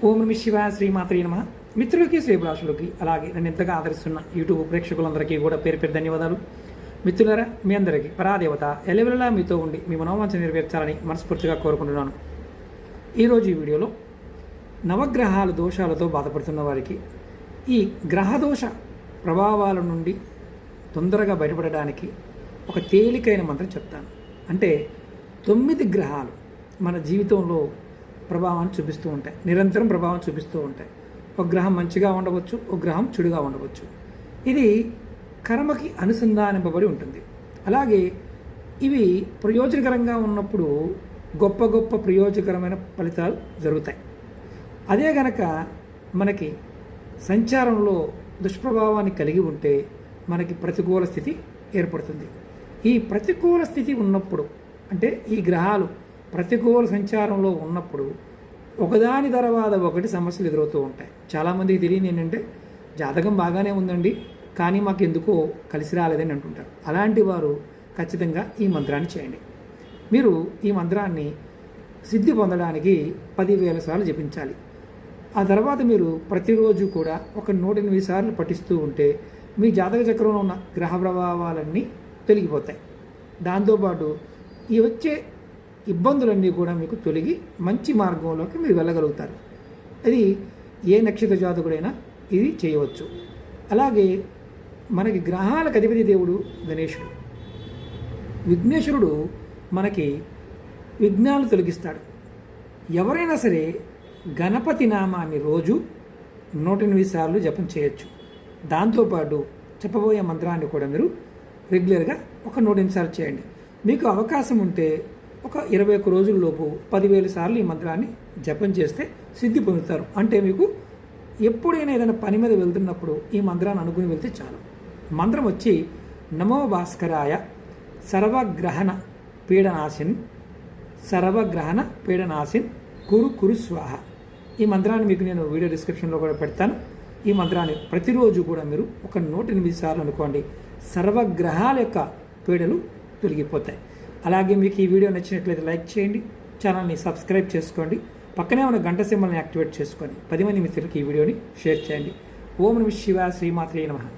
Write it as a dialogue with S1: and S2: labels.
S1: ఓం నమ శివాయ, శ్రీమాత్రే నమః. మిత్రులకి, శ్రీభిలాషులకి, అలాగే నన్ను ఎంతగా ఆదరిస్తున్న యూట్యూబ్ ప్రేక్షకులందరికీ కూడా పేరు పేరు ధన్యవాదాలు. మిత్రులారా, మీ అందరికీ పరాదేవత ఎల్లవెల్లలా మీతో ఉండి మీ మనోవాంఛ నెరవేర్చాలని మనస్ఫూర్తిగా కోరుకుంటున్నాను. ఈరోజు ఈ వీడియోలో నవగ్రహాల దోషాలతో బాధపడుతున్న వారికి ఈ గ్రహదోష ప్రభావాల నుండి తొందరగా బయటపడడానికి ఒక తేలికైన మంత్రం చెప్తాను. అంటే 9 గ్రహాలు మన జీవితంలో ప్రభావాన్ని చూపిస్తూ ఉంటాయి, నిరంతరం ప్రభావం చూపిస్తూ ఉంటాయి. ఒక గ్రహం మంచిగా ఉండవచ్చు, ఒక గ్రహం చెడుగా ఉండవచ్చు. ఇది కర్మకి అనుసంధానింపబడి ఉంటుంది. అలాగే ఇవి ప్రయోజనకరంగా ఉన్నప్పుడు గొప్ప గొప్ప ప్రయోజనకరమైన ఫలితాలు జరుగుతాయి. అదే గనక మనకి సంచారంలో దుష్ప్రభావాన్ని కలిగి ఉంటే మనకి ప్రతికూల స్థితి ఏర్పడుతుంది. ఈ ప్రతికూల స్థితి ఉన్నప్పుడు, అంటే ఈ గ్రహాలు ప్రతికూల సంచారంలో ఉన్నప్పుడు ఒకదాని తర్వాత ఒకటి సమస్యలు ఎదురవుతూ ఉంటాయి. చాలామందికి తెలియని ఏంటంటే, జాతకం బాగానే ఉందండి కానీ మాకు ఎందుకో కలిసి రాలేదని అంటుంటారు. అలాంటి వారు ఖచ్చితంగా ఈ మంత్రాన్ని చేయండి. మీరు ఈ మంత్రాన్ని సిద్ధి పొందడానికి 10,000 సార్లు జపించాలి. ఆ తర్వాత మీరు ప్రతిరోజు కూడా ఒక 108 సార్లు పఠిస్తూ ఉంటే మీ జాతక చక్రంలో ఉన్న గ్రహ ప్రభావాలన్నీ తొలగిపోతాయి. దాంతోపాటు ఈ వచ్చే ఇబ్బందులన్నీ కూడా మీకు తొలగి మంచి మార్గంలోకి మీరు వెళ్ళగలుగుతారు. అది ఏ నక్షత్ర జాతకుడైనా ఇది చేయవచ్చు. అలాగే మనకి గ్రహాలకు అధిపతి దేవుడు గణేశుడు. విఘ్నేశ్వరుడు మనకి విఘ్నాలు తొలగిస్తాడు. ఎవరైనా సరే గణపతి నామాన్ని రోజు 108 సార్లు జపం చేయొచ్చు. దాంతోపాటు చెప్పబోయే మంత్రాన్ని కూడా మీరు రెగ్యులర్గా ఒక 108 సార్లు చేయండి. మీకు అవకాశం ఉంటే ఒక 21 రోజుల్లోపు 10,000 సార్లు ఈ మంత్రాన్ని జపం చేస్తే సిద్ధి పొందుతారు. అంటే మీకు ఎప్పుడైనా ఏదైనా పని మీద వెళ్తున్నప్పుడు ఈ మంత్రాన్ని అనుకుని వెళ్తే చాలు. మంత్రం వచ్చి నమో భాస్కరాయ సర్వగ్రహణ పీడనాశిన్ సర్వగ్రహణ పీడనాశిన్ కురు కురు స్వాహ. ఈ మంత్రాన్ని మీకు నేను వీడియో డిస్క్రిప్షన్లో కూడా పెడతాను. ఈ మంత్రాన్ని ప్రతిరోజు కూడా మీరు ఒక 108 సార్లు అనుకోండి. సర్వగ్రహాల యొక్క పీడలు తొలగిపోతాయి. అలాగే మీకు ఈ వీడియో నచ్చినట్లయితే లైక్ చేయండి, ఛానల్ని సబ్స్క్రైబ్ చేసుకోండి, పక్కనే ఉన్న గంట సింబల్ని యాక్టివేట్ చేసుకొని 10 మంది మిత్రులకి ఈ వీడియోని షేర్ చేయండి. ఓం నమః శివాయ, శ్రీమాత్రే నమః.